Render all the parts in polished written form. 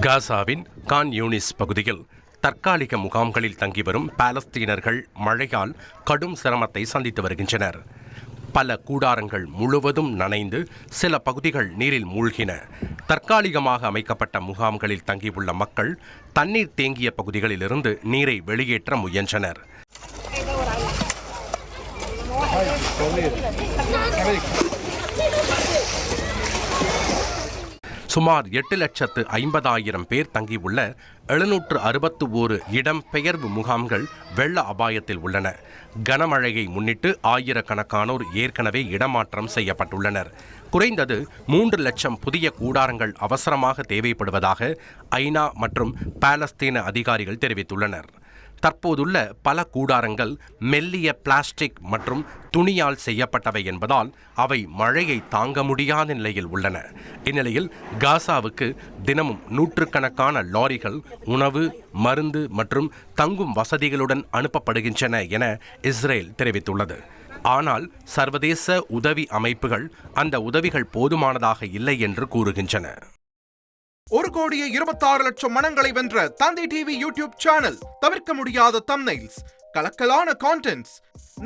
காசாவின் கான் யூனிஸ் பகுதியில் தற்காலிக முகாம்களில் தங்கி வரும் பாலஸ்தீனர்கள் மழையால் கடும் சிரமத்தை சந்தித்து வருகின்றனர். பல கூடாரங்கள் முழுவதும் நனைந்து சில பகுதிகள் நீரில் மூழ்கின. தற்காலிகமாக அமைக்கப்பட்ட முகாம்களில் தங்கியுள்ள மக்கள் தண்ணீர் தேங்கிய பகுதிகளிலிருந்து நீரை வெளியேற்ற முயன்றனர். சுமார் 8,50,000 பேர் தங்கியுள்ள 761 இடம்பெயர்வு முகாம்கள் வெள்ள அபாயத்தில் உள்ளன. கனமழையை முன்னிட்டு ஆயிரக்கணக்கானோர் ஏற்கனவே இடமாற்றம் செய்யப்பட்டுள்ளனர். குறைந்தது 3 லட்சம் புதிய கூடாரங்கள் அவசரமாக தேவைப்படுவதாக ஐநா மற்றும் பாலஸ்தீன அதிகாரிகள் தெரிவித்துள்ளனர். தற்போதுள்ள பல கூடாரங்கள் மெல்லிய பிளாஸ்டிக் மற்றும் துணியால் செய்யப்பட்டவை என்பதால் அவை மழையை தாங்க முடியாத நிலையில் உள்ளன. இந்நிலையில் காசாவுக்கு தினமும் நூற்றுக்கணக்கான லாரிகள் உணவு, மருந்து மற்றும் தங்கும் வசதிகளுடன் அனுப்பப்படுகின்றன என இஸ்ரேல் தெரிவித்துள்ளது. ஆனால் சர்வதேச உதவி அமைப்புகள் அந்த உதவிகள் போதுமானதாக இல்லை என்று கூறுகின்றன. 1,26,00,000 மனங்களை வென்ற தந்தி டிவி யூடியூப் சேனல். தவிர்க்க முடியாத தம்ப்நெயில்ஸ், கலக்கலான கான்டென்ட்ஸ்.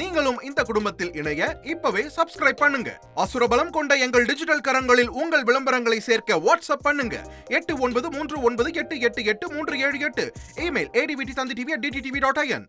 நீங்களும் இந்த குடும்பத்தில் இணைய இப்பவே சப்ஸ்கிரைப் பண்ணுங்க. அசுரபலம் கொண்ட எங்கள் டிஜிட்டல் கரங்களில் உங்கள் விளம்பரங்களை சேர்க்க வாட்ஸ்அப் பண்ணுங்க. 893988883778. Email advttv@dttv.in.